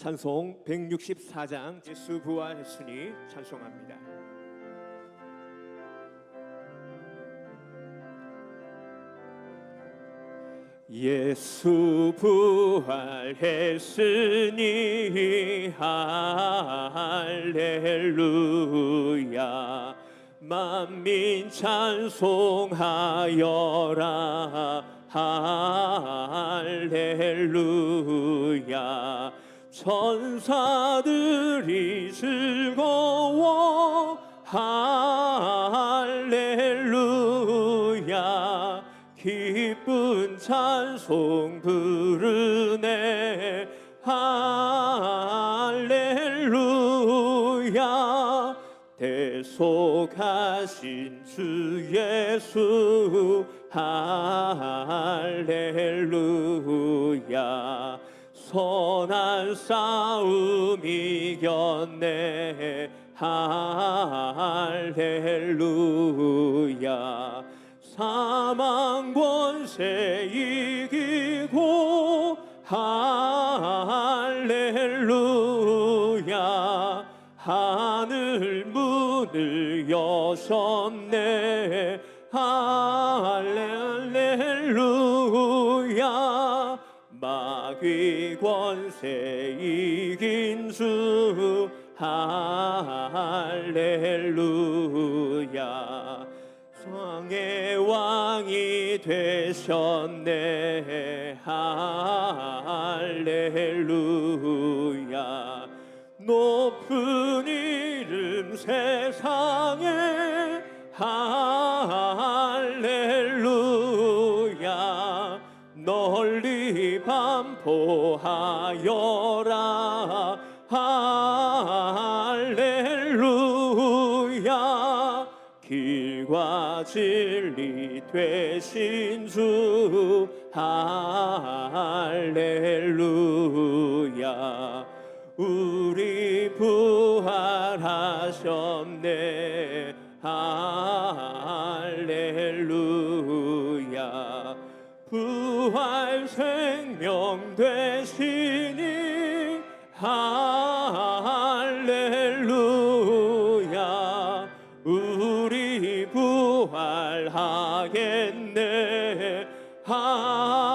찬송 164장 예수 부활했으니 찬송합니다. 예수 부활했으니 할렐루야 만민 찬송하여라 할렐루야 천사들이 즐거워 할렐루야 기쁜 찬송 부르네 할렐루야 대속하신 주 예수 할렐루야 선한 싸움 이겼네 할렐루야 사망 권세 이기고 할렐루야 하늘 문을 여셨네 할렐루야 마귀 권세 이긴 주 할렐루야 왕의 왕이 되셨네 할렐루야 높은 이름 세상에 할렐루야 널리 반포하여라 할렐루야 길과 진리 되신 주 할렐루야 우리 부활하셨네 할렐루야 부활 생명 되시니 할렐루야 우리 부활하겠네 할렐루야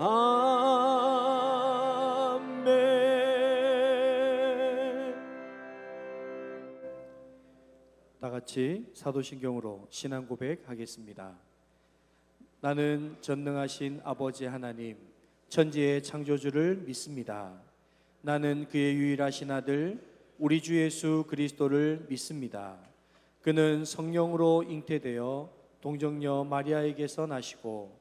아멘. 다 같이 사도신경으로 신앙 고백하겠습니다. 나는 전능하신 아버지 하나님 천지의 창조주를 믿습니다. 나는 그의 유일하신 아들 우리 주 예수 그리스도를 믿습니다. 그는 성령으로 잉태되어 동정녀 마리아에게서 나시고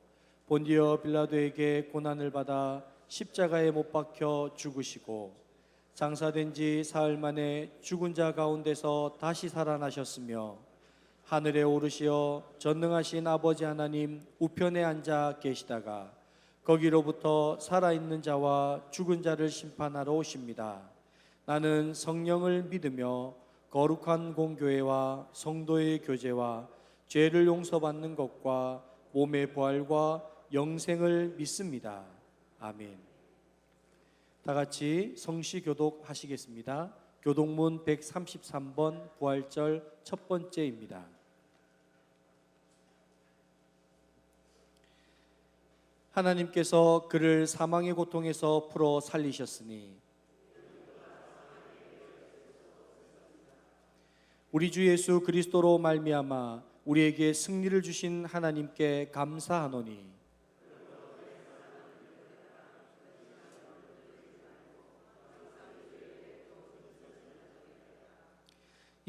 본디어 빌라도에게 고난을 받아 십자가에 못 박혀 죽으시고 장사된 지 사흘 만에 죽은 자 가운데서 다시 살아나셨으며 하늘에 오르시어 전능하신 아버지 하나님 우편에 앉아 계시다가 거기로부터 살아있는 자와 죽은 자를 심판하러 오십니다. 나는 성령을 믿으며 거룩한 공교회와 성도의 교제와 죄를 용서받는 것과 몸의 부활과 영생을 믿습니다. 아멘. 다 같이 성시 교독하시겠습니다. 교독문 133번 부활절 첫 번째입니다. 하나님께서 그를 사망의 고통에서 풀어 살리셨으니 우리 주 예수 그리스도로 말미암아 우리에게 승리를 주신 하나님께 감사하노니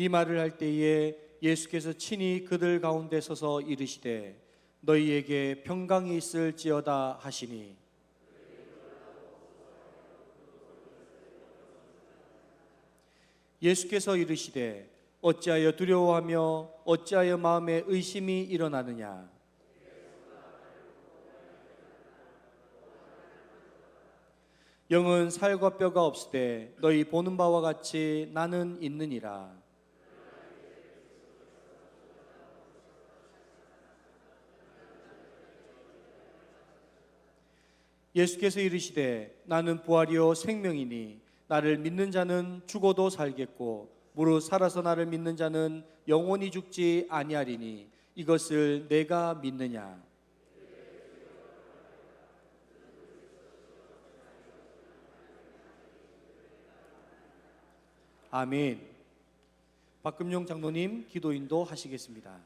이 말을 할 때에 예수께서 친히 그들 가운데 서서 이르시되 너희에게 평강이 있을지어다 하시니 예수께서 이르시되 어찌하여 두려워하며 어찌하여 마음에 의심이 일어나느냐 영은 살과 뼈가 없으되 너희 보는 바와 같이 나는 있느니라. 예수께서 이르시되 나는 부활이요 생명이니 나를 믿는 자는 죽어도 살겠고 무릇 살아서 나를 믿는 자는 영원히 죽지 아니하리니 이것을 내가 믿느냐. 아멘. 박금용 장로님 기도인도 하시겠습니다.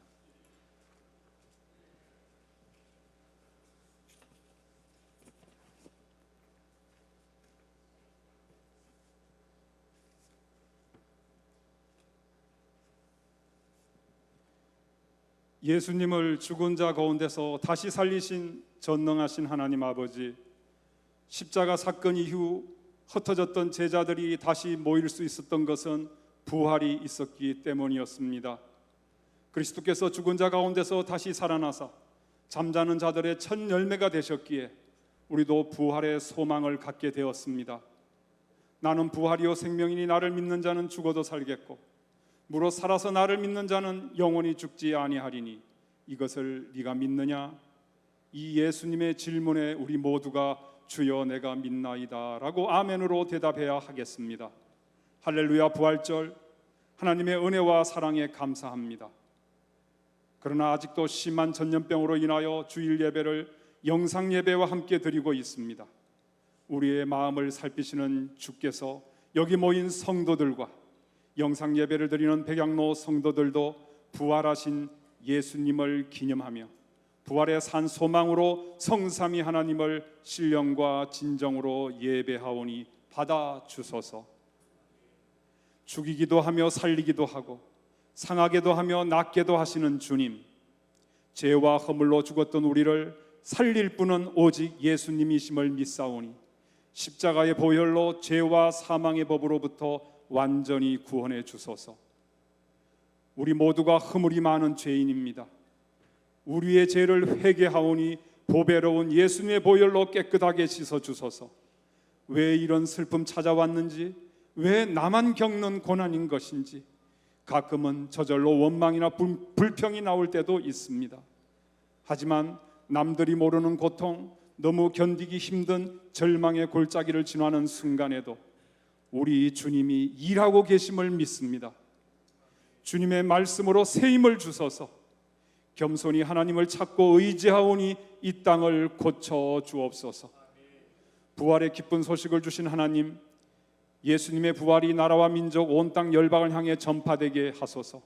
예수님을 죽은 자 가운데서 다시 살리신 전능하신 하나님 아버지, 십자가 사건 이후 흩어졌던 제자들이 다시 모일 수 있었던 것은 부활이 있었기 때문이었습니다. 그리스도께서 죽은 자 가운데서 다시 살아나사 잠자는 자들의 첫 열매가 되셨기에 우리도 부활의 소망을 갖게 되었습니다. 나는 부활이요 생명이니 나를 믿는 자는 죽어도 살겠고 무릇 살아서 나를 믿는 자는 영원히 죽지 아니하리니 이것을 네가 믿느냐? 이 예수님의 질문에 우리 모두가 주여 내가 믿나이다 라고 아멘으로 대답해야 하겠습니다. 할렐루야 부활절, 하나님의 은혜와 사랑에 감사합니다. 그러나 아직도 심한 전염병으로 인하여 주일 예배를 영상 예배와 함께 드리고 있습니다. 우리의 마음을 살피시는 주께서 여기 모인 성도들과 영상 예배를 드리는 백양로 성도들도 부활하신 예수님을 기념하며 부활의 산 소망으로 성삼위 하나님을 신령과 진정으로 예배하오니 받아 주소서. 죽이기도 하며 살리기도 하고 상하게도 하며 낫게도 하시는 주님, 죄와 허물로 죽었던 우리를 살릴 분은 오직 예수님이심을 믿사오니 십자가의 보혈로 죄와 사망의 법으로부터 완전히 구원해 주소서. 우리 모두가 허물이 많은 죄인입니다. 우리의 죄를 회개하오니 보배로운 예수님의 보혈로 깨끗하게 씻어 주소서. 왜 이런 슬픔 찾아왔는지, 왜 나만 겪는 고난인 것인지 가끔은 저절로 원망이나 불평이 나올 때도 있습니다. 하지만 남들이 모르는 고통, 너무 견디기 힘든 절망의 골짜기를 지나는 순간에도 우리 주님이 일하고 계심을 믿습니다. 주님의 말씀으로 새 힘을 주소서. 겸손히 하나님을 찾고 의지하오니 이 땅을 고쳐 주옵소서. 부활의 기쁜 소식을 주신 하나님, 예수님의 부활이 나라와 민족 온 땅 열방을 향해 전파되게 하소서.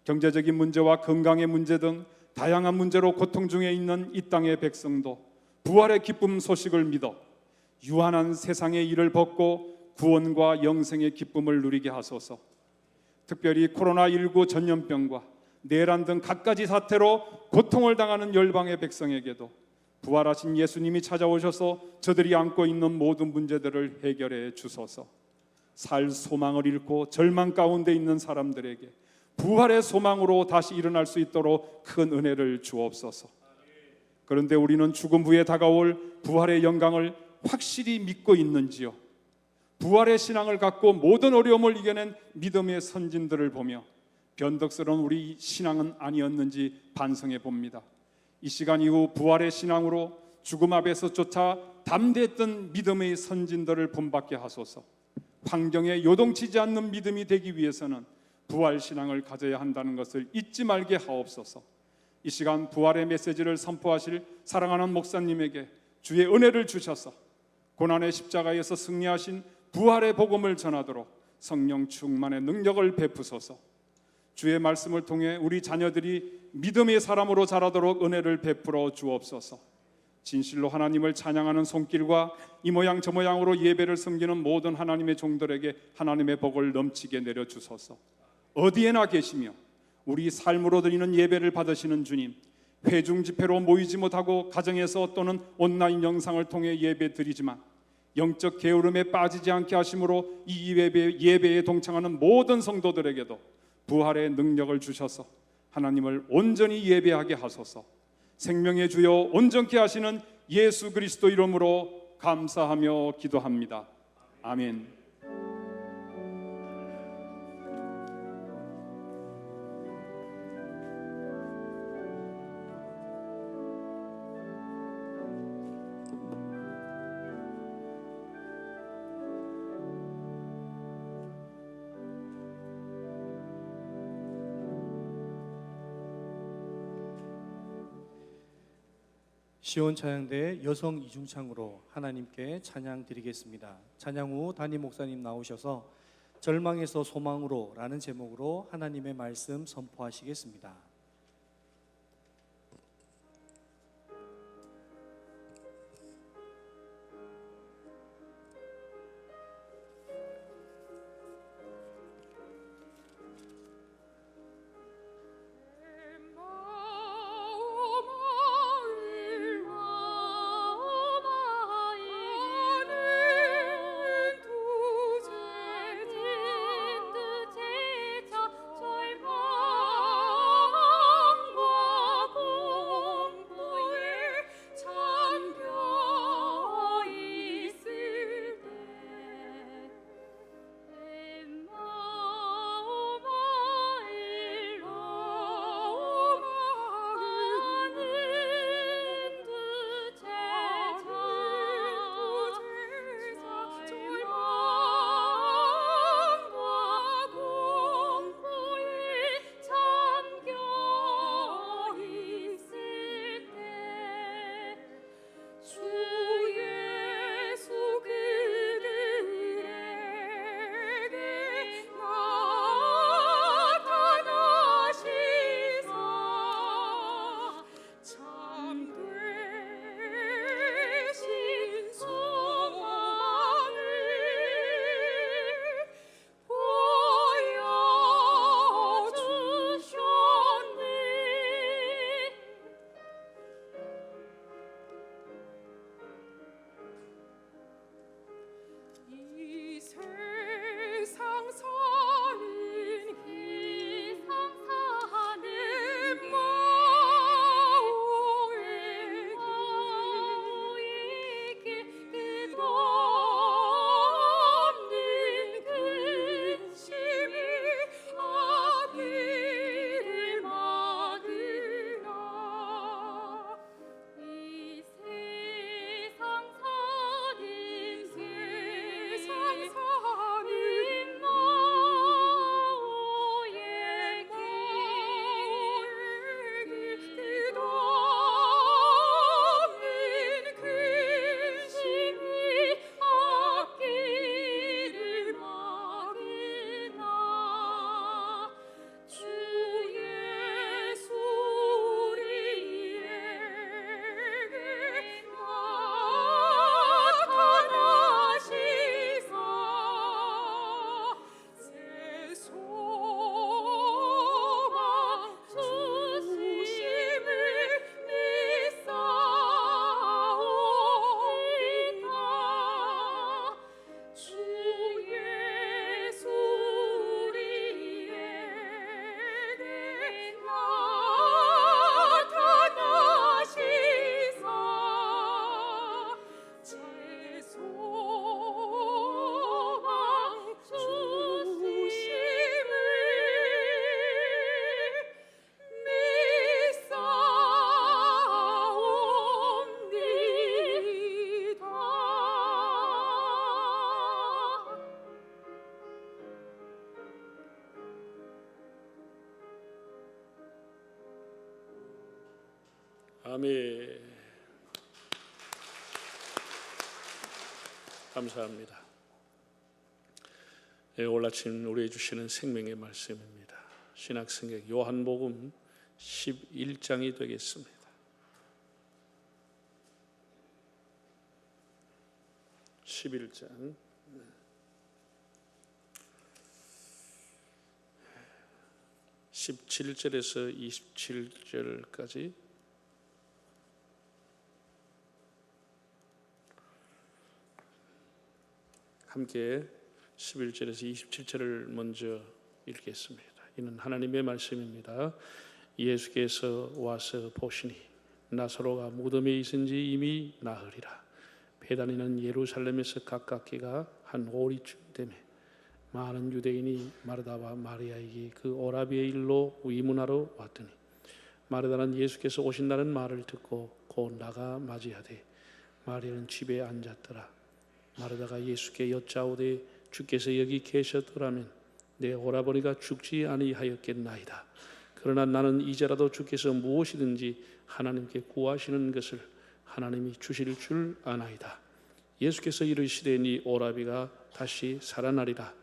경제적인 문제와 건강의 문제 등 다양한 문제로 고통 중에 있는 이 땅의 백성도 부활의 기쁨 소식을 믿어 유한한 세상의 일을 벗고 구원과 영생의 기쁨을 누리게 하소서. 특별히 코로나19 전염병과 내란 등 갖가지 사태로 고통을 당하는 열방의 백성에게도 부활하신 예수님이 찾아오셔서 저들이 안고 있는 모든 문제들을 해결해 주소서. 살 소망을 잃고 절망 가운데 있는 사람들에게 부활의 소망으로 다시 일어날 수 있도록 큰 은혜를 주옵소서. 그런데 우리는 죽음 후에 다가올 부활의 영광을 확실히 믿고 있는지요? 부활의 신앙을 갖고 모든 어려움을 이겨낸 믿음의 선진들을 보며 변덕스러운 우리 신앙은 아니었는지 반성해 봅니다. 이 시간 이후 부활의 신앙으로 죽음 앞에서조차 담대했던 믿음의 선진들을 본받게 하소서. 환경에 요동치지 않는 믿음이 되기 위해서는 부활 신앙을 가져야 한다는 것을 잊지 말게 하옵소서. 이 시간 부활의 메시지를 선포하실 사랑하는 목사님에게 주의 은혜를 주셔서 고난의 십자가에서 승리하신 부활의 복음을 전하도록 성령 충만의 능력을 베푸소서. 주의 말씀을 통해 우리 자녀들이 믿음의 사람으로 자라도록 은혜를 베풀어 주옵소서. 진실로 하나님을 찬양하는 손길과 이 모양 저 모양으로 예배를 섬기는 모든 하나님의 종들에게 하나님의 복을 넘치게 내려주소서. 어디에나 계시며 우리 삶으로 드리는 예배를 받으시는 주님, 회중 집회로 모이지 못하고 가정에서 또는 온라인 영상을 통해 예배 드리지만 영적 게으름에 빠지지 않게 하심으로 이 예배에 동참하는 모든 성도들에게도 부활의 능력을 주셔서 하나님을 온전히 예배하게 하소서. 생명의 주여 온전케 하시는 예수 그리스도 이름으로 감사하며 기도합니다. 아멘. 시온 찬양대 여성 이중창으로 하나님께 찬양 드리겠습니다. 찬양 후 담임 목사님 나오셔서 절망에서 소망으로 라는 제목으로 하나님의 말씀 선포하시겠습니다. 아멘. 감사합니다. 오늘 아침 우리에게 주시는 생명의 말씀입니다. 신약성경 요한복음 11장이 되겠습니다. (11장) 17절에서 27절까지 함께 11절에서 27절을 먼저 읽겠습니다. 이는 하나님의 말씀입니다. 예수께서 와서 보시니 나사로가 무덤에 있은지 이미 나흘이라. 베다니는 예루살렘에서 가깝기가 한 오리쯤 되매 많은 유대인이 마르다와 마리아에게 그 오라비의 일로 위문하러 왔더니 마르다는 예수께서 오신다는 말을 듣고 곧 나가 맞이하되 마리아는 집에 앉았더라. 마르다가 예수께 여짜오되 주께서 여기 계셨더라면 내 오라버니가 죽지 아니하였겠나이다. 그러나 나는 이제라도 주께서 무엇이든지 하나님께 구하시는 것을 하나님이 주실 줄 아나이다. 예수께서 이르시되 네 오라비가 다시 살아나리라.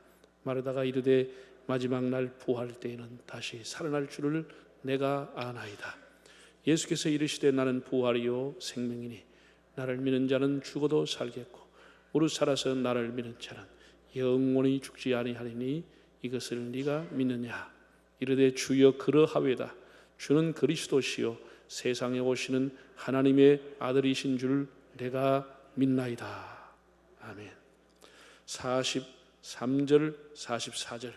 마르다가 이르되 마지막 날 부활 때에는 다시 살아날 줄을 내가 아나이다. 예수께서 이르시되 나는 부활이요 생명이니 나를 믿는 자는 죽어도 살겠고 무릇 살아서 나를 믿는 자는 영원히 죽지 아니하리니 이것을 네가 믿느냐. 이르되 주여 그러하외다. 주는 그리스도시요 세상에 오시는 하나님의 아들이신 줄 내가 믿나이다. 아멘. 43절 44절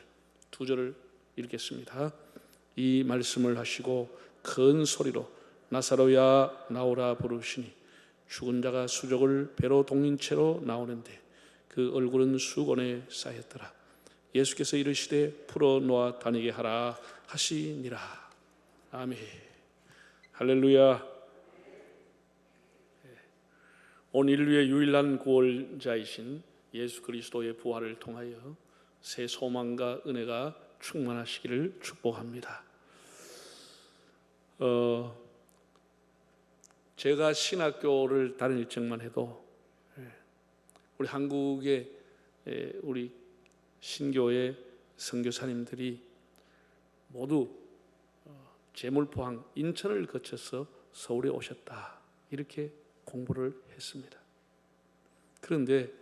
두 절을 읽겠습니다. 이 말씀을 하시고 큰 소리로 나사로야 나오라 부르시니 죽은 자가 수족을 배로 동인 채로 나오는데 그 얼굴은 수건에 쌓였더라. 예수께서 이르시되 풀어 놓아 다니게 하라 하시니라. 아멘. 할렐루야. 온 인류의 유일한 구원자이신 예수 그리스도의 부활을 통하여 새 소망과 은혜가 충만하시기를 축복합니다. 제가 신학교를 다닐 적만 해도 우리 한국의 우리 신교의 선교사님들이 모두 제물포항 인천을 거쳐서 서울에 오셨다 이렇게 공부를 했습니다. 그런데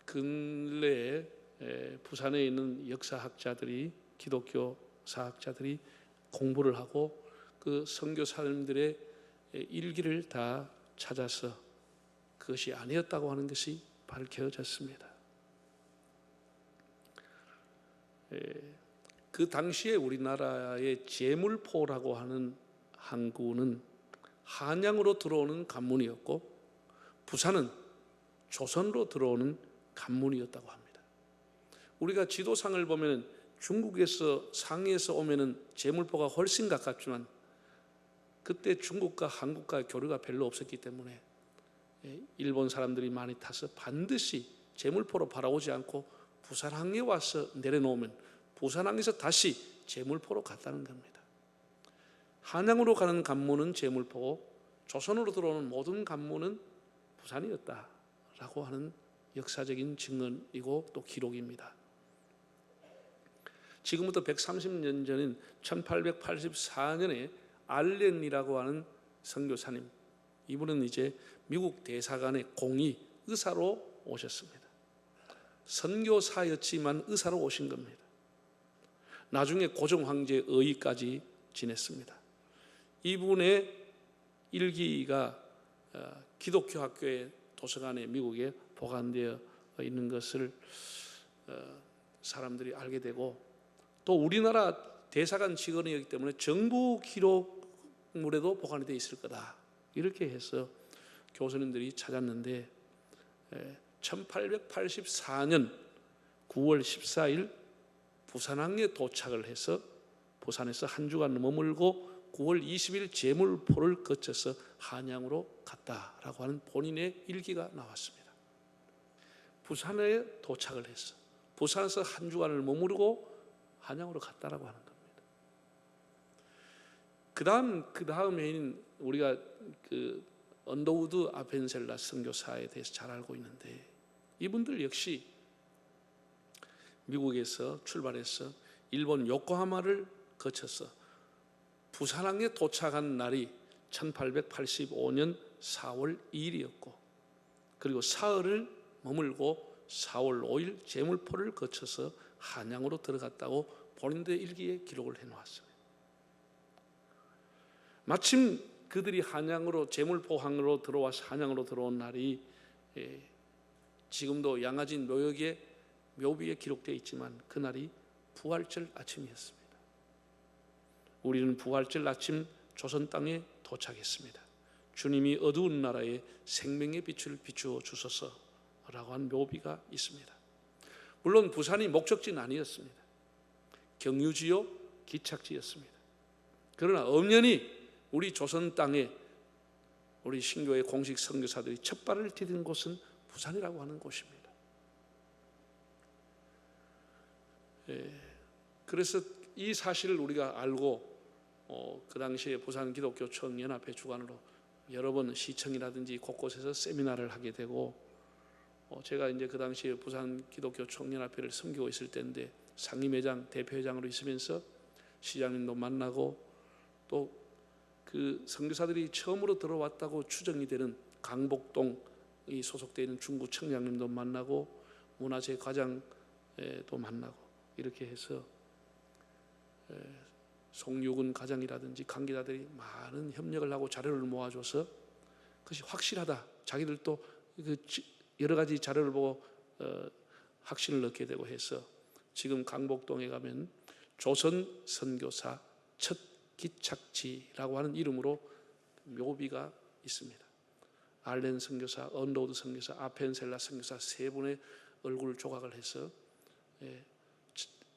근래에 부산에 있는 역사학자들이 기독교 사학자들이 공부를 하고 그 선교사님들의 일기를 다 찾아서 그것이 아니었다고 하는 것이 밝혀졌습니다. 그 당시에 우리나라의 제물포라고 하는 항구는 한양으로 들어오는 관문이었고 부산은 조선으로 들어오는 관문이었다고 합니다. 우리가 지도상을 보면 중국에서 상해에서 오면은 제물포가 훨씬 가깝지만 그때 중국과 한국과 교류가 별로 없었기 때문에 일본 사람들이 많이 타서 반드시 제물포로 바라오지 않고 부산항에 와서 내려놓으면 부산항에서 다시 제물포로 갔다는 겁니다. 한양으로 가는 관문은 제물포고 조선으로 들어오는 모든 관문은 부산이었다라고 하는 역사적인 증언이고 또 기록입니다. 지금부터 130년 전인 1884년에 알렌이라고 하는 선교사님, 이분은 이제 미국 대사관의 공이 의사로 오셨습니다. 선교사였지만 의사로 오신 겁니다. 나중에 고종 황제의 의까지 지냈습니다. 이분의 일기가 기독교 학교의 도서관에 미국에 보관되어 있는 것을 사람들이 알게 되고 또 우리나라 대사관 직원이었기 때문에 정부 기록물에도 보관이 되어 있을 거다 이렇게 해서 교수님들이 찾았는데 1884년 9월 14일 부산항에 도착을 해서 부산에서 한 주간 머물고 9월 20일 제물포를 거쳐서 한양으로 갔다라고 하는 본인의 일기가 나왔습니다. 부산에 도착을 해서 부산에서 한 주간을 머무르고 한양으로 갔다라고 하는 겁니다. 그 다음 해인 우리가 그 언더우드 아펜셀라 선교사에 대해서 잘 알고 있는데 이분들 역시 미국에서 출발해서 일본 요코하마를 거쳐서 부산항에 도착한 날이 1885년 4월 2일이었고 그리고 사흘을 머물고 4월 5일 제물포를 거쳐서 한양으로 들어갔다고 본인들의 일기에 기록을 해놓았습니다. 마침 그들이 한양으로 제물포항으로 들어와서 한양으로 들어온 날이 지금도 양화진 묘역에 묘비에 기록되어 있지만 그날이 부활절 아침이었습니다. 우리는 부활절 아침 조선 땅에 도착했습니다. 주님이 어두운 나라에 생명의 빛을 비추어 주소서라고 한 묘비가 있습니다. 물론 부산이 목적지는 아니었습니다. 경유지요 기착지였습니다. 그러나 엄연히 우리 조선 땅에 우리 신교의 공식 선교사들이 첫 발을 디딘 곳은 부산이라고 하는 곳입니다. 그래서 이 사실을 우리가 알고 그 당시에 부산 기독교 청년합회 주관으로 여러 번 시청이라든지 곳곳에서 세미나를 하게 되고 제가 이제 그 당시에 부산 기독교 청년합회를 섬기고 있을 때인데 상임회장, 대표회장으로 있으면서 시장님도 만나고 또 그 선교사들이 처음으로 들어왔다고 추정이 되는 강복동이 소속되어 있는 중구 청장님도 만나고 문화재 과장도 만나고 이렇게 해서 송유근 과장이라든지 관계자들이 많은 협력을 하고 자료를 모아줘서 그것이 확실하다. 자기들도 그 여러 가지 자료를 보고 확신을 얻게 되고 해서 지금 강복동에 가면 조선 선교사 첫 기착지라고 하는 이름으로 묘비가 있습니다. 알렌 선교사, 언로드 선교사, 아펜셀라 선교사 세 분의 얼굴 조각을 해서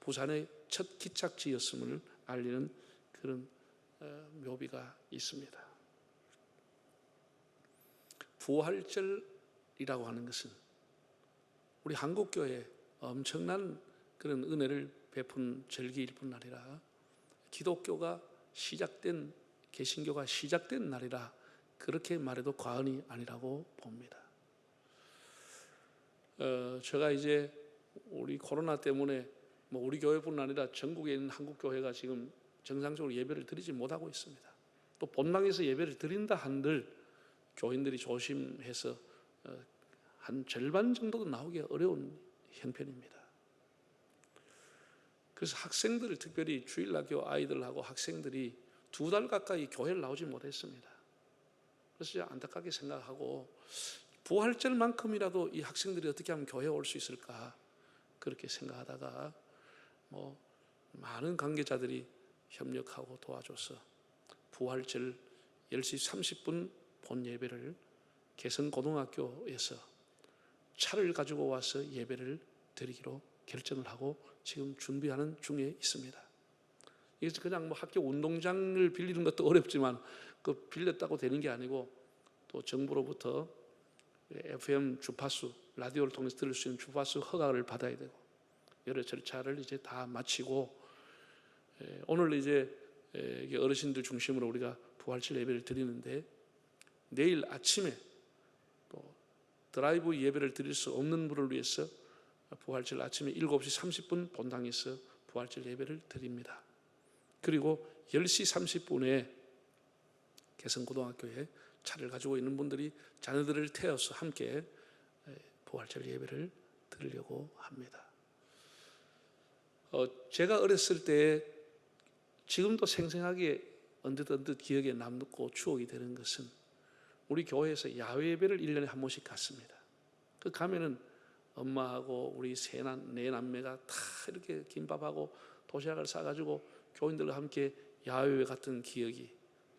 부산의 첫 기착지였음을 알리는 그런 묘비가 있습니다. 부활절이라고 하는 것은 우리 한국교회에 엄청난 그런 은혜를 베푼 절기일 뿐 아니라 기독교가 시작된, 개신교가 시작된 날이라 그렇게 말해도 과언이 아니라고 봅니다. 제가 이제 우리 코로나 때문에 뭐 우리 교회뿐 아니라 전국에 있는 한국 교회가 지금 정상적으로 예배를 드리지 못하고 있습니다. 또 본당에서 예배를 드린다 한들 교인들이 조심해서 한 절반 정도도 나오기 어려운 형편입니다. 그래서 학생들, 특별히 주일학교 아이들하고 학생들이 2달 가까이 교회를 나오지 못했습니다. 그래서 안타깝게 생각하고 부활절만큼이라도 이 학생들이 어떻게 하면 교회에 올 수 있을까 그렇게 생각하다가 뭐 많은 관계자들이 협력하고 도와줘서 부활절 10시 30분 본 예배를 개성고등학교에서 차를 가지고 와서 예배를 드리기로 결정을 하고 지금 준비하는 중에 있습니다. 이게 그냥 뭐 학교 운동장을 빌리는 것도 어렵지만 그 빌렸다고 되는 게 아니고 또 정부로부터 FM 주파수, 라디오를 통해서 들을 수 있는 주파수 허가를 받아야 되고 여러 절차를 이제 다 마치고 오늘 이제 어르신들 중심으로 우리가 부활절 예배를 드리는데 내일 아침에 또 드라이브 예배를 드릴 수 없는 분을 위해서 부활절 아침에 7시 30분 본당에서 부활절 예배를 드립니다. 그리고 10시 30분에 개성고등학교에 차를 가지고 있는 분들이 자녀들을 태워서 함께 부활절 예배를 드리려고 합니다. 제가 어렸을 때 지금도 생생하게 언뜻 기억에 남고 추억이 되는 것은 우리 교회에서 야외 예배를 1년에 한 번씩 갔습니다. 그 가면은 엄마하고 우리 네 남매가 다 이렇게 김밥하고 도시락을 싸가지고 교인들과 함께 야외 갔던 기억이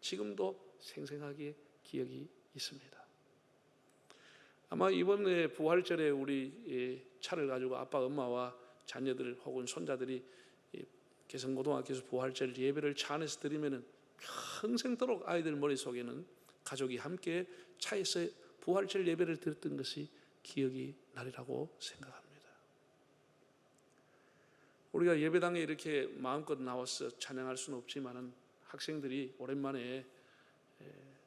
지금도 생생하게 기억이 있습니다. 아마 이번에 부활절에 우리 차를 가지고 아빠, 엄마와 자녀들 혹은 손자들이 개성고등학교에서 부활절 예배를 차 안에서 드리면은 평생도록 아이들 머릿속에는 가족이 함께 차에서 부활절 예배를 드렸던 것이 기억이 나리라고 생각합니다. 우리가 예배당에 이렇게 마음껏 나와서 찬양할 수는 없지만은 학생들이 오랜만에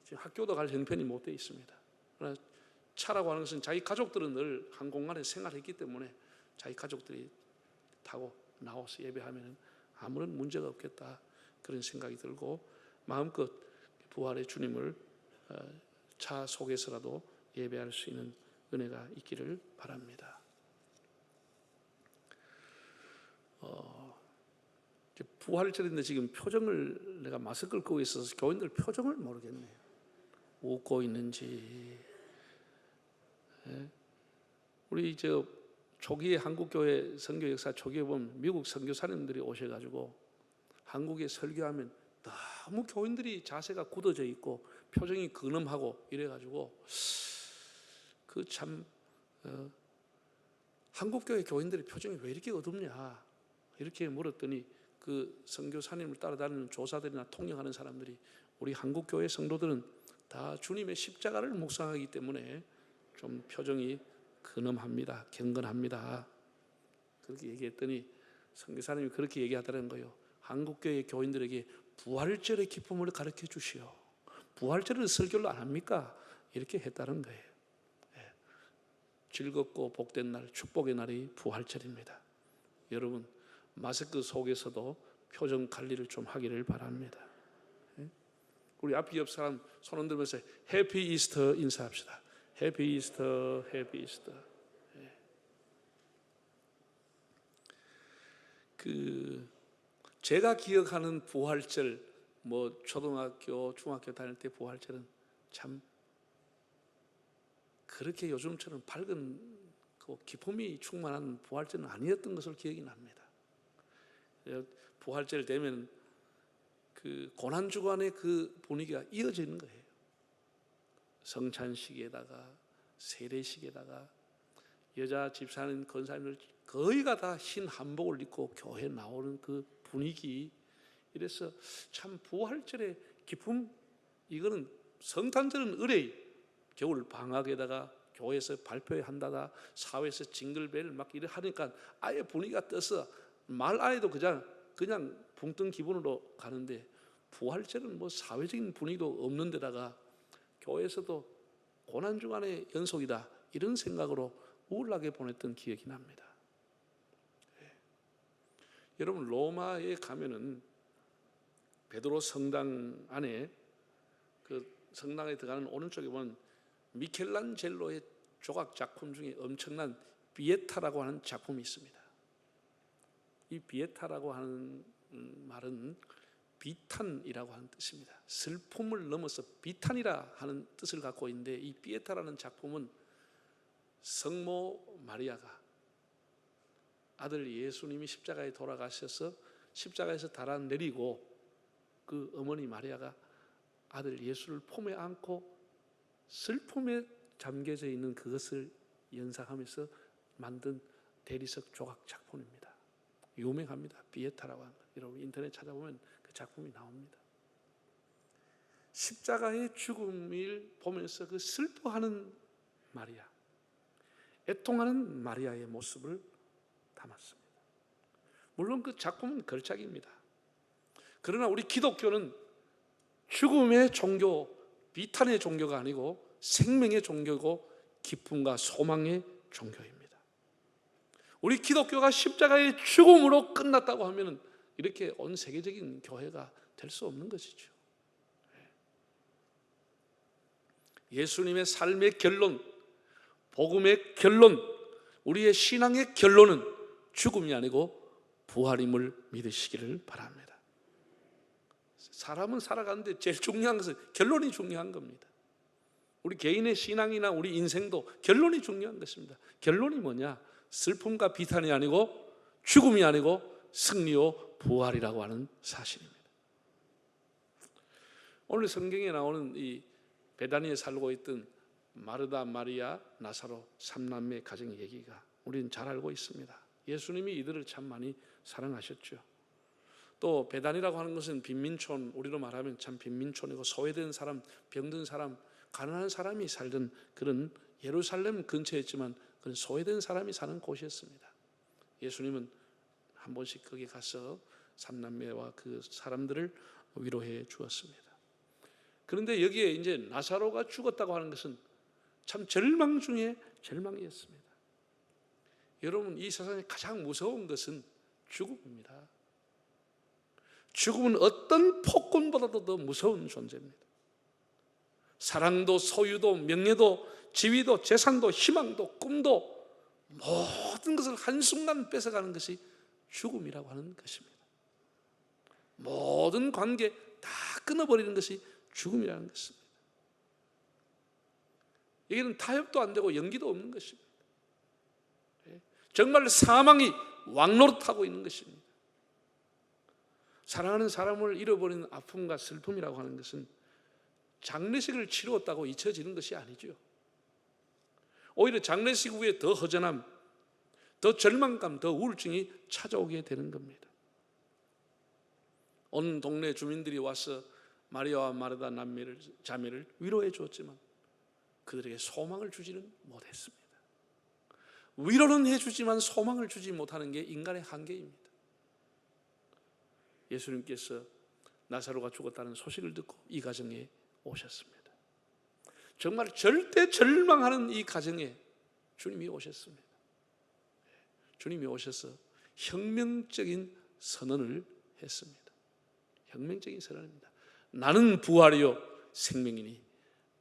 지금 학교도 갈 형편이 못 되어 있습니다. 그러나 차라고 하는 것은 자기 가족들은 늘 한 공간에 생활했기 때문에 자기 가족들이 타고 나와서 예배하면 아무런 문제가 없겠다 그런 생각이 들고 마음껏 부활의 주님을 차 속에서라도 예배할 수 있는 은혜가 있기를 바랍니다. 부활절인데 지금 표정을 내가 마스크를 끄고 있어서 교인들 표정을 모르겠네요. 웃고 있는지. 우리 초기에 한국교회 선교 역사 초기에 보면 미국 선교사님들이 오셔가지고 한국에 설교하면 너무 교인들이 자세가 굳어져 있고 표정이 근엄하고 이래가지고 그 참 한국교회 교인들의 표정이 왜 이렇게 어둡냐 이렇게 물었더니 그 선교사님을 따라다니는 조사들이나 통역하는 사람들이 우리 한국교회 성도들은 다 주님의 십자가를 묵상하기 때문에 좀 표정이 근엄합니다. 경건합니다. 그렇게 얘기했더니 선교사님이 그렇게 얘기하더라는 거예요. 한국교회 교인들에게 부활절의 기쁨을 가르쳐 주시오. 부활절을 설교를 안 합니까? 이렇게 했다는 거예요. 즐겁고 복된 날, 축복의 날이 부활절입니다. 여러분, 마스크 속에서도 표정 관리를 좀 하기를 바랍니다. 우리 앞에 옆 사람 손 흔들면서 해피 이스터 인사합시다. 해피 이스터, 해피 이스터. 제가 기억하는 부활절, 뭐 초등학교, 중학교 다닐 때 부활절은 참 그렇게 요즘처럼 밝은 기쁨이 충만한 부활절은 아니었던 것으로 기억이 납니다. 부활절 되면 그 고난주간의 그 분위기가 이어지는 거예요. 성찬식에다가 세례식에다가 여자 집사님, 권사님들 거의가 다 흰 한복을 입고 교회 나오는 그 분위기, 이래서 참 부활절의 기쁨, 이거는 성탄절은 의뢰 겨울 방학에다가 교회에서 발표한다다 사회에서 징글벨 막 이래 하니까 아예 분위기가 떠서 말 안 해도 그냥 붕 뜬 기분으로 가는데, 부활절은 뭐 사회적인 분위기도 없는 데다가 교회에서도 고난주간의 연속이다 이런 생각으로 우울하게 보냈던 기억이 납니다. 여러분, 로마에 가면은 베드로 성당 안에 그 성당에 들어가는 오른쪽에 보면 미켈란젤로의 조각 작품 중에 엄청난 비에타라고 하는 작품이 있습니다. 이 비에타라고 하는 말은 비탄이라고 하는 뜻입니다. 슬픔을 넘어서 비탄이라 하는 뜻을 갖고 있는데, 이 비에타라는 작품은 성모 마리아가 아들 예수님이 십자가에 돌아가셔서 십자가에서 달아내리고 그 어머니 마리아가 아들 예수를 품에 안고 슬픔에 잠겨져 있는 그것을 연상하면서 만든 대리석 조각 작품입니다. 유명합니다. 비에타라고 하는 것. 여러분 인터넷 찾아보면 그 작품이 나옵니다. 십자가의 죽음을 보면서 그 슬퍼하는 마리아, 애통하는 마리아의 모습을 담았습니다. 물론 그 작품은 걸작입니다. 그러나 우리 기독교는 죽음의 종교, 비탄의 종교가 아니고 생명의 종교고 기쁨과 소망의 종교입니다. 우리 기독교가 십자가의 죽음으로 끝났다고 하면 이렇게 온 세계적인 교회가 될 수 없는 것이죠. 예수님의 삶의 결론, 복음의 결론, 우리의 신앙의 결론은 죽음이 아니고 부활임을 믿으시기를 바랍니다. 사람은 살아가는데 제일 중요한 것은 결론이 중요한 겁니다. 우리 개인의 신앙이나 우리 인생도 결론이 중요한 것입니다. 결론이 뭐냐? 슬픔과 비탄이 아니고 죽음이 아니고 승리요 부활이라고 하는 사실입니다. 오늘 성경에 나오는 이 베다니에 살고 있던 마르다, 마리아, 나사로 3남매 가정 얘기가 우리는 잘 알고 있습니다. 예수님이 이들을 참 많이 사랑하셨죠. 또 베다니라고 하는 것은 빈민촌, 우리로 말하면 참 빈민촌이고 소외된 사람, 병든 사람, 가난한 사람이 살던 그런 예루살렘 근처였지만 그런 소외된 사람이 사는 곳이었습니다. 예수님은 한 번씩 거기 가서 3남매와 그 사람들을 위로해 주었습니다. 그런데 여기에 이제 나사로가 죽었다고 하는 것은 참 절망 중에 절망이었습니다. 여러분, 이 세상에 가장 무서운 것은 죽음입니다. 죽음은 어떤 폭군보다도 더 무서운 존재입니다. 사랑도 소유도 명예도 지위도 재산도 희망도 꿈도 모든 것을 한순간 뺏어가는 것이 죽음이라고 하는 것입니다. 모든 관계 다 끊어버리는 것이 죽음이라는 것입니다. 여기는 타협도 안 되고 연기도 없는 것입니다. 정말 사망이 왕노릇하고 있는 것입니다. 사랑하는 사람을 잃어버리는 아픔과 슬픔이라고 하는 것은 장례식을 치루었다고 잊혀지는 것이 아니죠. 오히려 장례식 후에 더 허전함, 더 절망감, 더 우울증이 찾아오게 되는 겁니다. 온 동네 주민들이 와서 마리아와 마르다 자매를 위로해 주었지만 그들에게 소망을 주지는 못했습니다. 위로는 해주지만 소망을 주지 못하는 게 인간의 한계입니다. 예수님께서 나사로가 죽었다는 소식을 듣고 이 가정에 오셨습니다. 정말 절대 절망하는 이 가정에 주님이 오셨습니다. 주님이 오셔서 혁명적인 선언을 했습니다. 혁명적인 선언입니다. 나는 부활이요 생명이니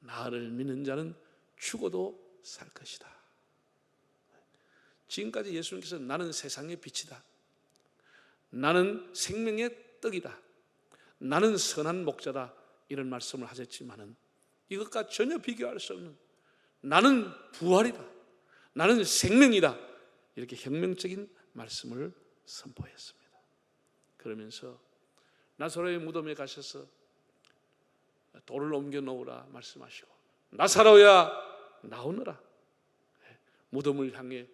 나를 믿는 자는 죽어도 살 것이다. 지금까지 예수님께서 나는 세상의 빛이다, 나는 생명의 떡이다, 나는 선한 목자다, 이런 말씀을 하셨지만은 이것과 전혀 비교할 수 없는 나는 부활이다, 나는 생명이다, 이렇게 혁명적인 말씀을 선포했습니다. 그러면서 나사로의 무덤에 가셔서 돌을 옮겨 놓으라 말씀하시고 나사로야 나오너라. 무덤을 향해,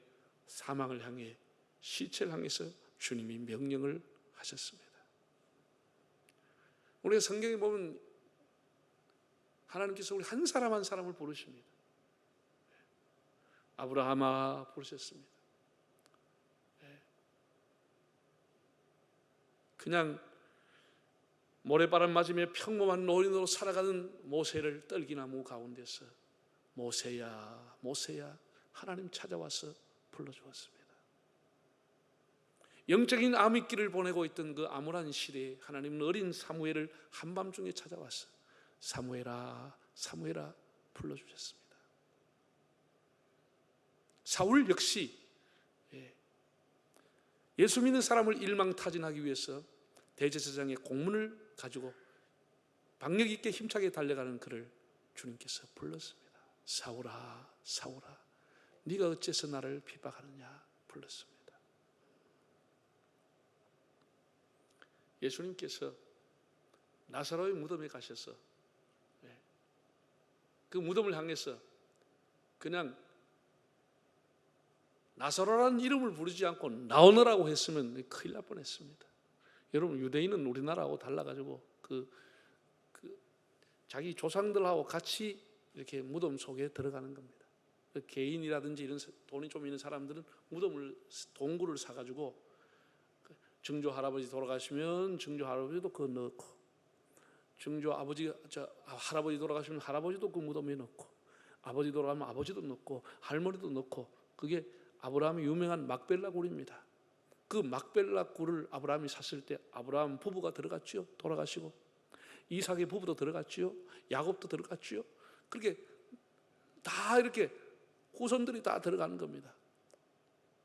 사망을 향해, 시체를 향해서 주님이 명령을 하셨습니다. 우리가 성경에 보면 하나님께서 우리 한 사람 한 사람을 부르십니다. 아브라함아 부르셨습니다. 그냥 모래바람 맞으며 평범한 노인으로 살아가는 모세를 떨기나무 가운데서 모세야 모세야 하나님 찾아와서 불러주었습니다. 영적인 암흑기를 보내고 있던 그 암울한 시대에 하나님은 어린 사무엘을 한밤중에 찾아와서 사무엘아 사무엘아 불러주셨습니다. 사울 역시 예수 믿는 사람을 일망타진하기 위해서 대제사장의 공문을 가지고 박력 있게 힘차게 달려가는 그를 주님께서 불렀습니다. 사울아 사울아 네가 어째서 나를 핍박하느냐 불렀습니다. 예수님께서 나사로의 무덤에 가셔서 그 무덤을 향해서 그냥 나사로라는 이름을 부르지 않고 나오너라고 했으면 큰일 날 뻔했습니다. 여러분 유대인은 우리나라하고 달라가지고 자기 조상들하고 같이 이렇게 무덤 속에 들어가는 겁니다. 개인이라든지 이런 돈이 좀 있는 사람들은 동굴을 사가지고 증조 할아버지 돌아가시면 증조 할아버지도 그거 넣고, 증조 할아버지 돌아가시면 할아버지도 그 무덤에 넣고, 아버지 돌아가면 아버지도 넣고, 할머니도 넣고, 그게 아브라함의 유명한 막벨라 굴입니다. 그 막벨라 굴을 아브라함이 샀을 때 아브라함 부부가 들어갔지요. 돌아가시고 이삭의 부부도 들어갔지요. 야곱도 들어갔지요. 그렇게 다 이렇게 후손들이 다 들어가는 겁니다.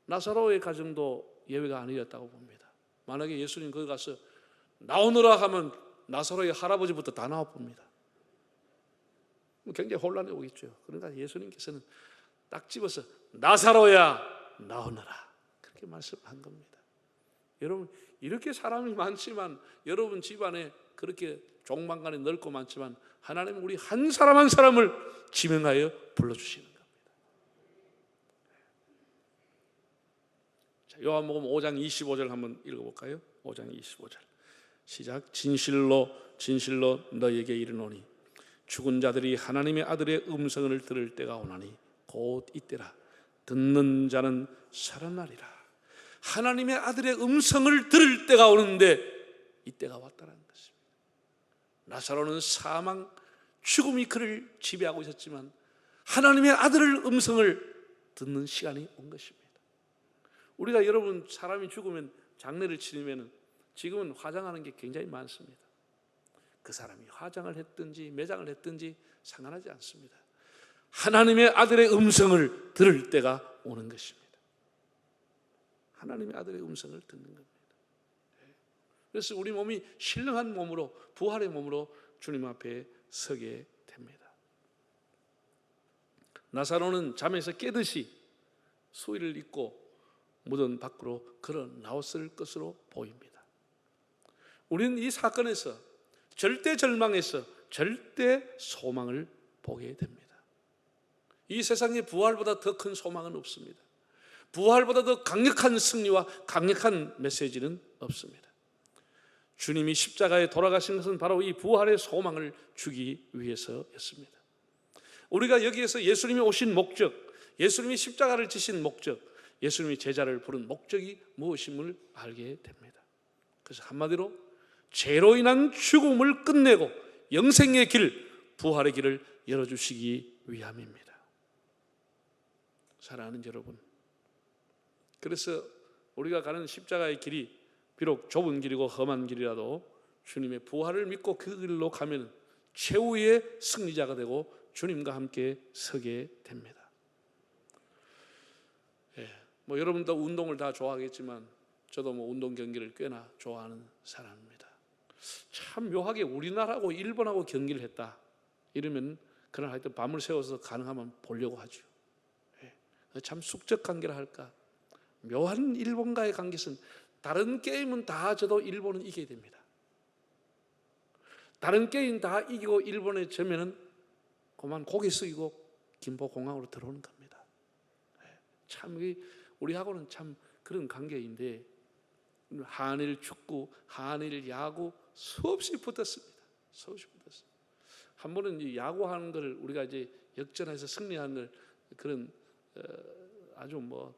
나사로의 가정도 예외가 아니었다고 봅니다. 만약에 예수님 거기 가서 나오너라 하면 나사로의 할아버지부터 다 나와 봅니다. 굉장히 혼란해 오겠죠. 그러니까 예수님께서는 딱 집어서 나사로야 나오너라 그렇게 말씀한 겁니다. 여러분 이렇게 사람이 많지만 여러분 집안에 그렇게 종방간에 넓고 많지만 하나님은 우리 한 사람 한 사람을 지명하여 불러주시는 겁니다. 자, 요한복음 5장 25절 한번 읽어볼까요? 5장 25절 시작. 진실로 진실로 너희에게 이르노니 죽은 자들이 하나님의 아들의 음성을 들을 때가 오나니 곧 이때라. 듣는 자는 살아나리라. 하나님의 아들의 음성을 들을 때가 오는데 이때가 왔다는 것입니다. 나사로는 사망, 죽음이 그를 지배하고 있었지만 하나님의 아들의 음성을 듣는 시간이 온 것입니다. 우리가 여러분 사람이 죽으면 장례를 치르면 지금은 화장하는 게 굉장히 많습니다. 그 사람이 화장을 했든지 매장을 했든지 상관하지 않습니다. 하나님의 아들의 음성을 들을 때가 오는 것입니다. 하나님의 아들의 음성을 듣는 겁니다. 그래서 우리 몸이 신령한 몸으로 부활의 몸으로 주님 앞에 서게 됩니다. 나사로는 잠에서 깨듯이 수의를 입고 무덤 밖으로 걸어 나왔을 것으로 보입니다. 우리는 이 사건에서 절대 절망에서 절대 소망을 보게 됩니다. 이 세상에 부활보다 더 큰 소망은 없습니다. 부활보다 더 강력한 승리와 강력한 메시지는 없습니다. 주님이 십자가에 돌아가신 것은 바로 이 부활의 소망을 주기 위해서였습니다. 우리가 여기에서 예수님이 오신 목적, 예수님이 십자가를 지신 목적, 예수님이 제자를 부른 목적이 무엇임을 알게 됩니다. 그래서 한마디로 죄로 인한 죽음을 끝내고 영생의 길, 부활의 길을 열어주시기 위함입니다. 사랑하는 여러분, 그래서 우리가 가는 십자가의 길이 비록 좁은 길이고 험한 길이라도 주님의 부활을 믿고 그 길로 가면 최후의 승리자가 되고 주님과 함께 서게 됩니다. 뭐 여러분도 운동을 다 좋아하겠지만 저도 뭐 운동 경기를 꽤나 좋아하는 사람입니다. 참 묘하게 우리나라하고 일본하고 경기를 했다 이러면 그날 하여튼 밤을 새워서 가능하면 보려고 하죠. 참 숙적 관계라 할까, 묘한 일본과의 관계는 다른 게임은 다 져도 일본은 이겨야 됩니다. 다른 게임 다 이기고 일본에 져면은 그만 고개 숙이고 김포공항으로 들어오는 겁니다. 참 우리하고는 참 그런 관계인데, 한일 축구, 한일 야구 수없이 붙었습니다. 수없이 붙었어요. 한 번은 이 야구하는 걸 우리가 이제 역전해서 승리하는 걸 그런 아주 뭐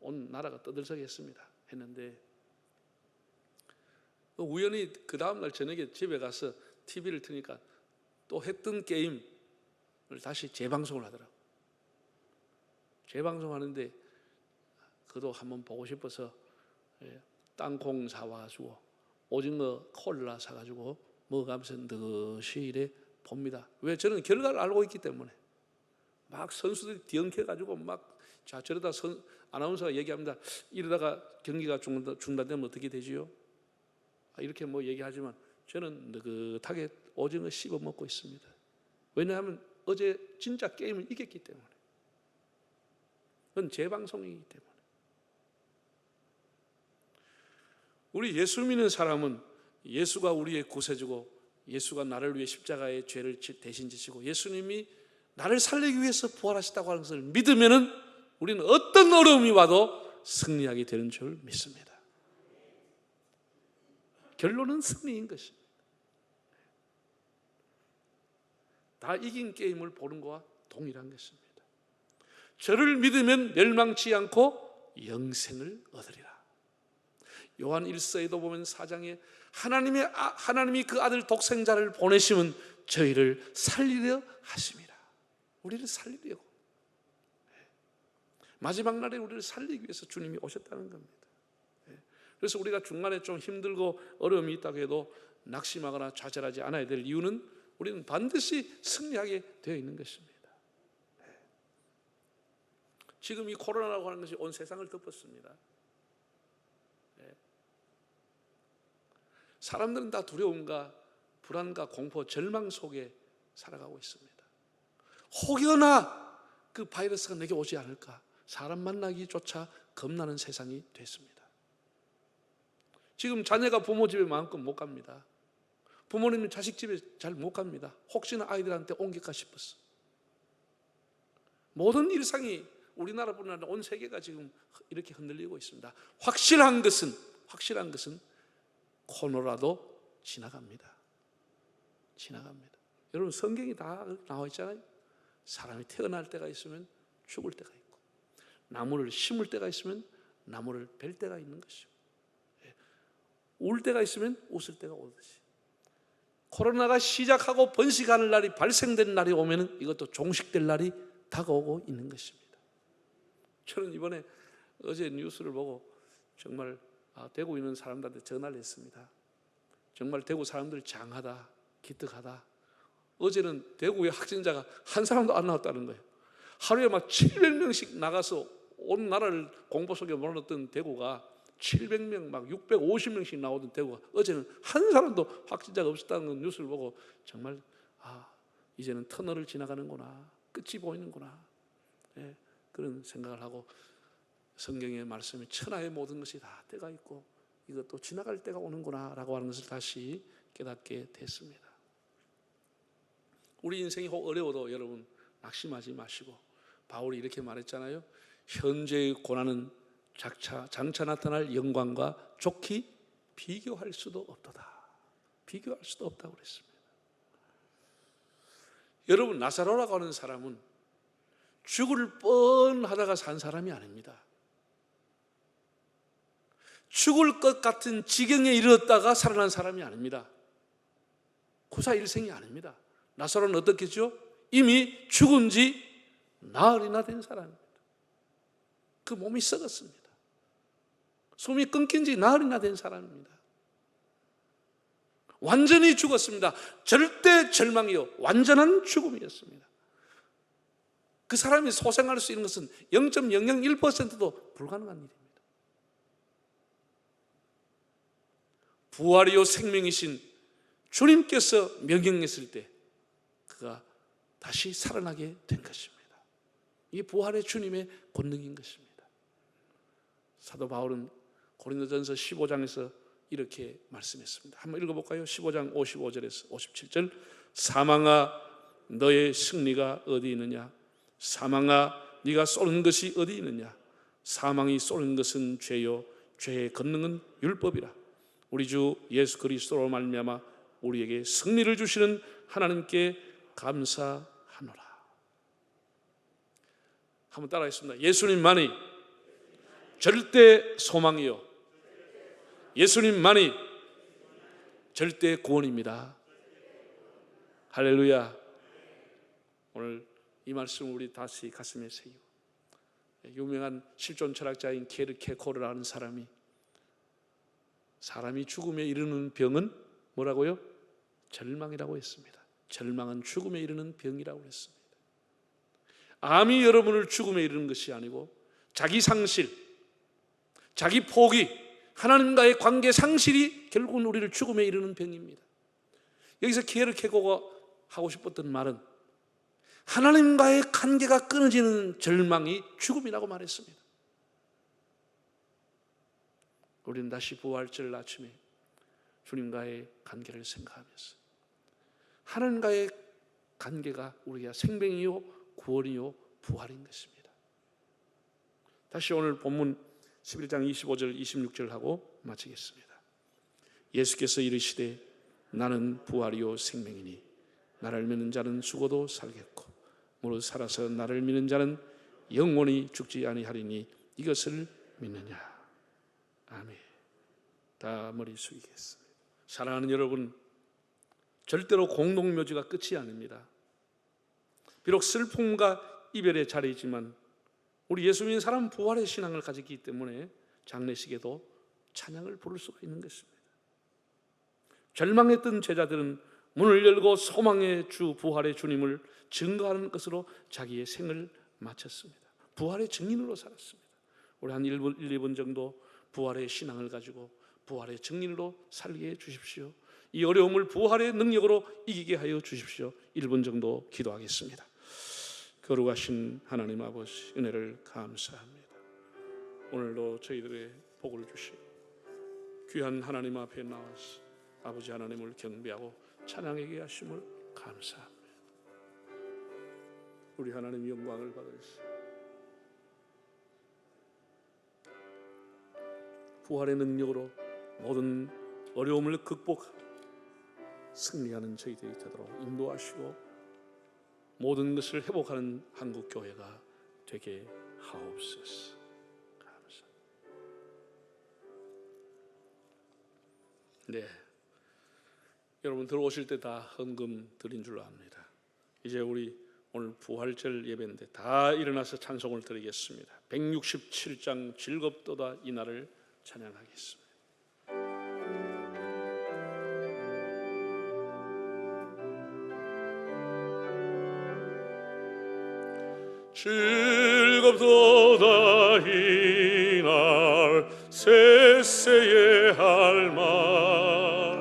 온 나라가 떠들썩했습니다. 했는데 우연히 그 다음날 저녁에 집에 가서 TV를 트니까 또 했던 게임을 다시 재방송을 하더라고요. 재방송하는데 그도 한번 보고 싶어서 땅콩 사와가지고 오징어 콜라 사가지고 먹으면서 넷이 이래 봅니다. 왜? 저는 결과를 알고 있기 때문에. 막 선수들이 뒤엉켜가지고 막 자 저러다 아나운서가 얘기합니다. 이러다가 경기가 중단되면 어떻게 되지요? 이렇게 뭐 얘기하지만 저는 느긋하게 오징어 씹어 먹고 있습니다. 왜냐하면 어제 진짜 게임을 이겼기 때문에. 그건 재방송이기 때문에. 우리 예수 믿는 사람은 예수가 우리의 구세주고 예수가 나를 위해 십자가의 죄를 대신 지시고 예수님이 나를 살리기 위해서 부활하셨다고 하는 것을 믿으면은 우리는 어떤 어려움이 와도 승리하게 되는 줄 믿습니다. 결론은 승리인 것입니다. 다 이긴 게임을 보는 것과 동일한 것입니다. 저를 믿으면 멸망치 않고 영생을 얻으리라. 요한 1서에도 보면 4장에 하나님이 그 아들 독생자를 보내시면 저희를 살리려 하심이라. 우리를 살리려고. 마지막 날에 우리를 살리기 위해서 주님이 오셨다는 겁니다. 그래서 우리가 중간에 좀 힘들고 어려움이 있다고 해도 낙심하거나 좌절하지 않아야 될 이유는 우리는 반드시 승리하게 되어 있는 것입니다. 지금 이 코로나라고 하는 것이 온 세상을 덮었습니다. 사람들은 다 두려움과 불안과 공포, 절망 속에 살아가고 있습니다. 혹여나 그 바이러스가 내게 오지 않을까, 사람 만나기조차 겁나는 세상이 됐습니다. 지금 자녀가 부모 집에 마음껏 못 갑니다. 부모님은 자식 집에 잘 못 갑니다. 혹시나 아이들한테 옮길까 싶었어. 모든 일상이 우리나라뿐만 아니라 온 세계가 지금 이렇게 흔들리고 있습니다. 확실한 것은 코로나도 지나갑니다. 여러분 성경이 다 나와 있잖아요. 사람이 태어날 때가 있으면 죽을 때가 있고 나무를 심을 때가 있으면 나무를 벨 때가 있는 것이고 울 때가 있으면 웃을 때가 오듯이 코로나가 시작하고 번식하는 날이 발생된 날이 오면 이것도 종식될 날이 다가오고 있는 것입니다. 저는 이번에 어제 뉴스를 보고 정말 대구에 있는 사람들한테 전화를 했습니다. 정말 대구 사람들 장하다, 기특하다. 어제는 대구의 확진자가 한 사람도 안 나왔다는 거예요. 하루에 막 700명씩 나가서 온 나라를 공포 속에 몰아넣었던 대구가 700명, 막 650명씩 나오던 대구가 어제는 한 사람도 확진자가 없었다는 뉴스를 보고 정말 이제는 터널을 지나가는구나, 끝이 보이는구나, 그런 생각을 하고 성경의 말씀이 천하의 모든 것이 다 때가 있고 이것도 지나갈 때가 오는구나 라고 하는 것을 다시 깨닫게 됐습니다. 우리 인생이 혹 어려워도 여러분 낙심하지 마시고 바울이 이렇게 말했잖아요. 현재의 고난은 장차 나타날 영광과 좋게 비교할 수도 없도다. 비교할 수도 없다고 그랬습니다. 여러분 나사로라고 하는 사람은 죽을 뻔하다가 산 사람이 아닙니다. 죽을 것 같은 지경에 이르렀다가 살아난 사람이 아닙니다. 구사일생이 아닙니다. 나사로는 어떻겠죠? 이미 죽은 지 나흘이나 된 사람입니다. 그 몸이 썩었습니다. 숨이 끊긴 지 나흘이나 된 사람입니다. 완전히 죽었습니다. 절대 절망이요, 완전한 죽음이었습니다. 그 사람이 소생할 수 있는 것은 0.001%도 불가능한 일입니다. 부활이요 생명이신 주님께서 명령했을 때 그가 다시 살아나게 된 것입니다. 이게 부활의 주님의 권능인 것입니다. 사도 바울은 고린도전서 15장에서 이렇게 말씀했습니다. 한번 읽어볼까요? 15장 55절에서 57절. 사망아 너의 승리가 어디 있느냐? 사망아 네가 쏘는 것이 어디 있느냐? 사망이 쏘는 것은 죄요, 죄의 권능은 율법이라. 우리 주 예수 그리스도로 말미암아 우리에게 승리를 주시는 하나님께 감사하노라. 한번 따라하겠습니다. 예수님만이 절대 소망이요, 예수님만이 절대 구원입니다. 할렐루야. 오늘 이 말씀을 우리 다시 가슴에 새기고, 유명한 실존 철학자인 케르케고르라는 사람이 죽음에 이르는 병은 뭐라고요? 절망이라고 했습니다. 절망은 죽음에 이르는 병이라고 했습니다. 암이 여러분을 죽음에 이르는 것이 아니고 자기 상실, 자기 포기, 하나님과의 관계 상실이 결국은 우리를 죽음에 이르는 병입니다. 여기서 케르케고르가 하고 싶었던 말은 하나님과의 관계가 끊어지는 절망이 죽음이라고 말했습니다. 우리는 다시 부활절 아침에 주님과의 관계를 생각하면서 하나님과의 관계가 우리가 생명이요, 구원이요, 부활인 것입니다. 다시 오늘 본문 11장 25절 26절 하고 마치겠습니다. 예수께서 이르시되 나는 부활이요 생명이니 나를 믿는 자는 죽어도 살겠고 무릇 살아서 나를 믿는 자는 영원히 죽지 아니하리니 이것을 믿느냐? 아멘. 다 머리 숙이겠습니다. 사랑하는 여러분, 절대로 공동묘지가 끝이 아닙니다. 비록 슬픔과 이별의 자리이지만 우리 예수 믿는 사람은 부활의 신앙을 가지기 때문에 장례식에도 찬양을 부를 수가 있는 것입니다. 절망했던 제자들은 문을 열고 소망의 주 부활의 주님을 증거하는 것으로 자기의 생을 마쳤습니다. 부활의 증인으로 살았습니다. 우리 한 1, 2분 정도 부활의 신앙을 가지고 부활의 증인으로 살게 해 주십시오. 이 어려움을 부활의 능력으로 이기게 하여 주십시오. 1분 정도 기도하겠습니다. 거룩하신 하나님 아버지, 은혜를 감사합니다. 오늘도 저희들의 복을 주시고 귀한 하나님 앞에 나와서 아버지 하나님을 경배하고 찬양하게 하심을 감사합니다. 우리 하나님 영광을 받으시오. 부활의 능력으로 모든 어려움을 극복하고 승리하는 저희들이 되도록 인도하시고 모든 것을 회복하는 한국교회가 되게 하옵소서. 감사합니다. 네, 여러분 들어오실 때 다 헌금 드린 줄로 압니다. 이제 우리 오늘 부활절 예배인데 다 일어나서 찬송을 드리겠습니다. 167장 즐겁도다 이 날을 찬양하겠습니다. 즐겁도다 이날 셋세의 할 말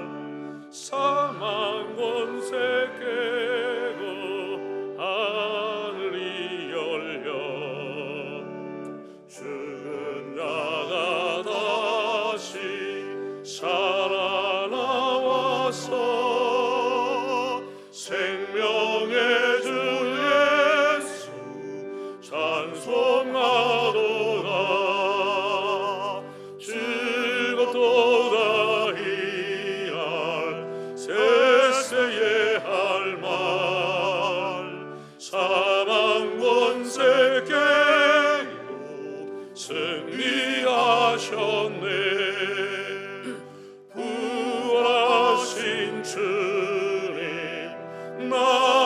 사망 권세 깨고 하늘이 열려 죽은 자가 다시 살아나와서 생명의 주 예수 찬송하도다. 즐겁도다 이날 셋세의 할 말 사망 권세 깨고 승리하셨네. 부활하신 주님 나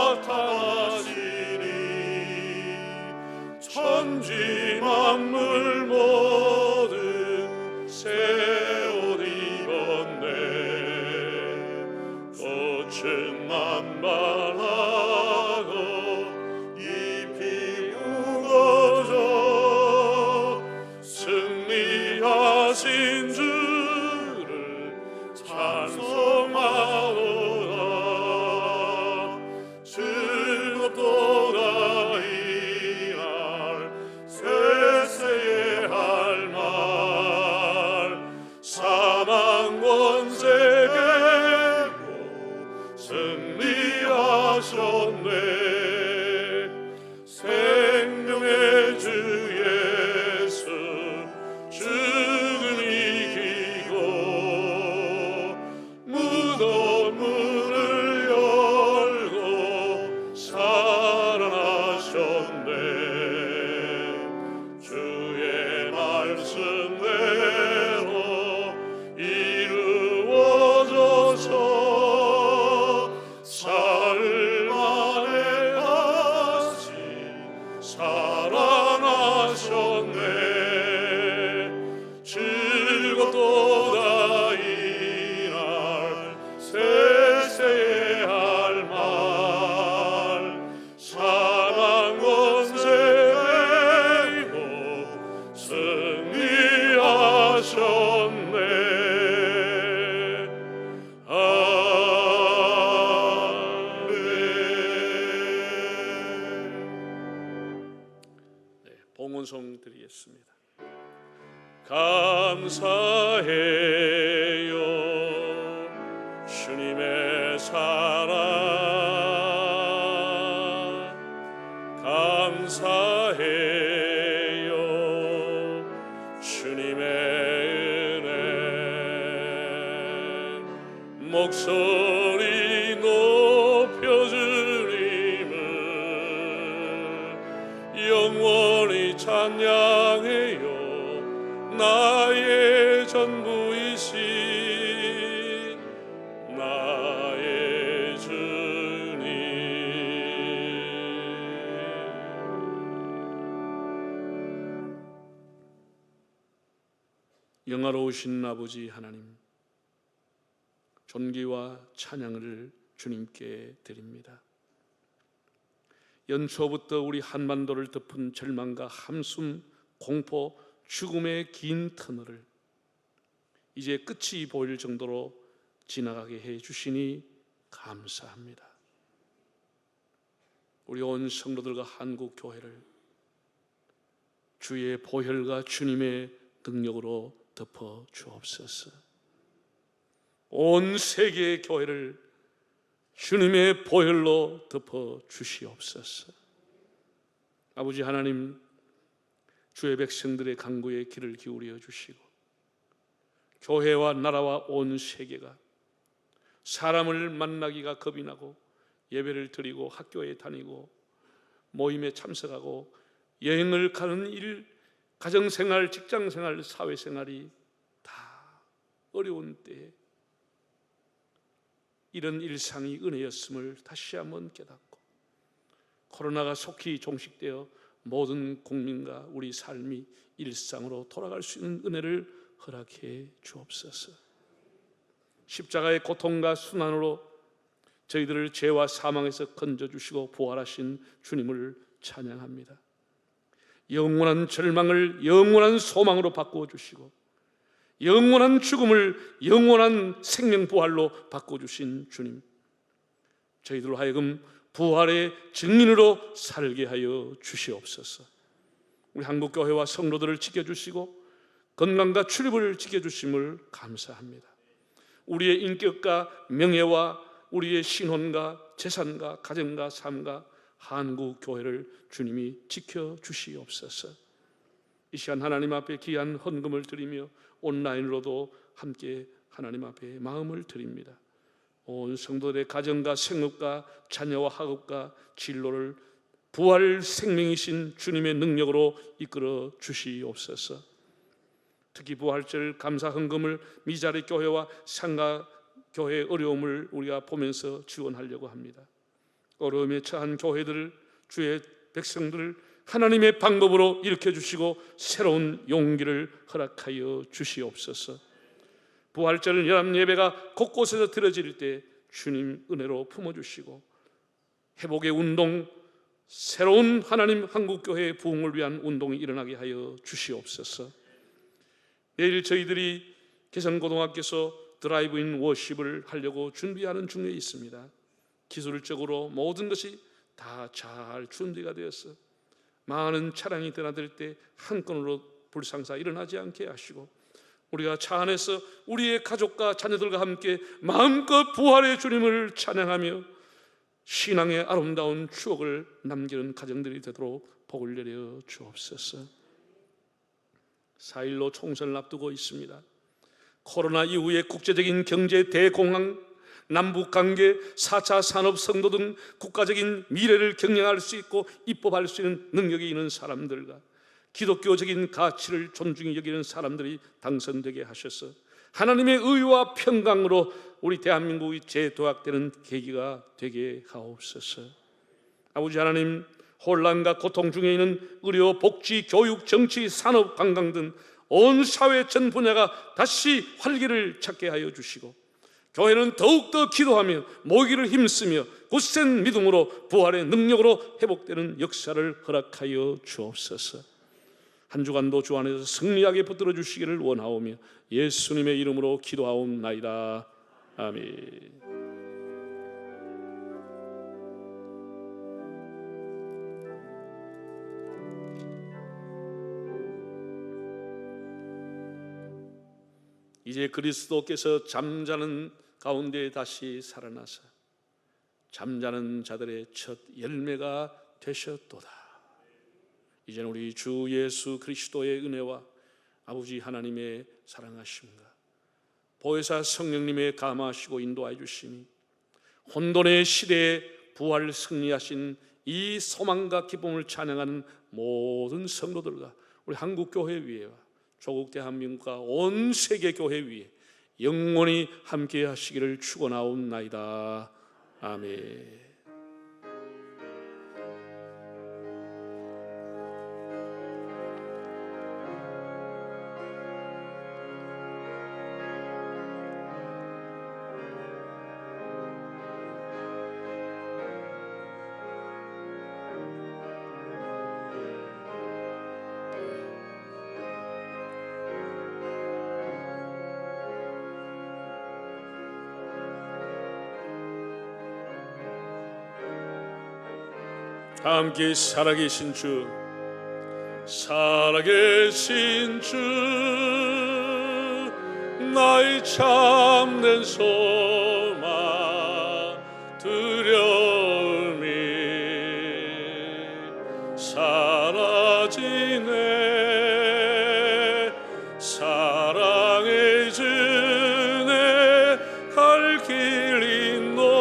봉헌송 드리겠습니다. 감사해요 주님의 사랑, 감사해요 주님의 은혜. 목소리 높여 주님을 영원히 찬양해요. 나의 전부이신 나의 주님. 영화로우신 아버지 하나님, 존귀와 찬양을 주님께 드립니다. 연초부터 우리 한반도를 덮은 절망과 함숨, 공포, 죽음의 긴 터널을 이제 끝이 보일 정도로 지나가게 해 주시니 감사합니다. 우리 온 성도들과 한국 교회를 주의 보혈과 주님의 능력으로 덮어 주옵소서. 온 세계의 교회를 주님의 보혈로 덮어 주시옵소서. 아버지 하나님, 주의 백성들의 간구에 귀를 기울여 주시고 교회와 나라와 온 세계가 사람을 만나기가 겁이 나고 예배를 드리고 학교에 다니고 모임에 참석하고 여행을 가는 일, 가정생활, 직장생활, 사회생활이 다 어려운 때에 이런 일상이 은혜였음을 다시 한번 깨닫고 코로나가 속히 종식되어 모든 국민과 우리 삶이 일상으로 돌아갈 수 있는 은혜를 허락해 주옵소서. 십자가의 고통과 순환으로 저희들을 죄와 사망에서 건져주시고 부활하신 주님을 찬양합니다. 영원한 절망을 영원한 소망으로 바꾸어주시고 영원한 죽음을 영원한 생명 부활로 바꿔주신 주님, 저희들 하여금 부활의 증인으로 살게 하여 주시옵소서. 우리 한국교회와 성도들을 지켜주시고 건강과 출입을 지켜주심을 감사합니다. 우리의 인격과 명예와 우리의 신혼과 재산과 가정과 삶과 한국교회를 주님이 지켜주시옵소서. 이 시간 하나님 앞에 귀한 헌금을 드리며 온라인으로도 함께 하나님 앞에 마음을 드립니다. 온 성도들의 가정과 생업과 자녀와 학업과 진로를 부활 생명이신 주님의 능력으로 이끌어 주시옵소서. 특히 부활절 감사 헌금을 미자리 교회와 상가 교회의 어려움을 우리가 보면서 지원하려고 합니다. 어려움에 처한 교회들, 주의 백성들을 하나님의 방법으로 일으켜주시고 새로운 용기를 허락하여 주시옵소서. 부활절 연합예배가 곳곳에서 드려질 때 주님 은혜로 품어주시고 회복의 운동, 새로운 하나님 한국교회의 부흥을 위한 운동이 일어나게 하여 주시옵소서. 내일 저희들이 개성고등학교에서 드라이브인 워십을 하려고 준비하는 중에 있습니다. 기술적으로 모든 것이 다 잘 준비가 되어서 많은 차량이 드나들 때 한 건으로 불상사 일어나지 않게 하시고 우리가 차 안에서 우리의 가족과 자녀들과 함께 마음껏 부활의 주님을 찬양하며 신앙의 아름다운 추억을 남기는 가정들이 되도록 복을 내려 주옵소서. 4.15 총선을 앞두고 있습니다. 코로나 이후의 국제적인 경제 대공황, 남북관계, 4차 산업성도 등 국가적인 미래를 경영할 수 있고 입법할 수 있는 능력이 있는 사람들과 기독교적인 가치를 존중히 여기는 사람들이 당선되게 하셔서 하나님의 의와 평강으로 우리 대한민국이 재도약되는 계기가 되게 하옵소서. 아버지 하나님, 혼란과 고통 중에 있는 의료, 복지, 교육, 정치, 산업, 관광 등 온 사회 전 분야가 다시 활기를 찾게 하여 주시고 교회는 더욱더 기도하며 모이기를 힘쓰며 굳센 믿음으로 부활의 능력으로 회복되는 역사를 허락하여 주옵소서. 한 주간도 주 안에서 승리하게 붙들어 주시기를 원하오며 예수님의 이름으로 기도하옵나이다. 아멘. 이제 그리스도께서 잠자는 가운데 다시 살아나서 잠자는 자들의 첫 열매가 되셨도다. 이제는 우리 주 예수 그리스도의 은혜와 아버지 하나님의 사랑하심과 보혜사 성령님의 감화하시고 인도하여 주심이 혼돈의 시대에 부활 승리하신 이 소망과 기쁨을 찬양하는 모든 성도들과 우리 한국교회 위에와 조국 대한민국과 온 세계 교회 위에 영원히 함께 하시기를 축원하옵나이다. 아멘. 함께 살아계신 주, 살아계신 주, 나의 참된 소망 두려움이 사라지네. 사랑의 주네 갈 길 인도하니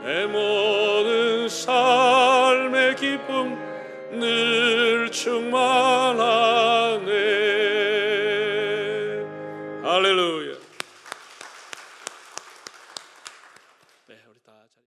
내 모든 삶의 기쁨 늘 충만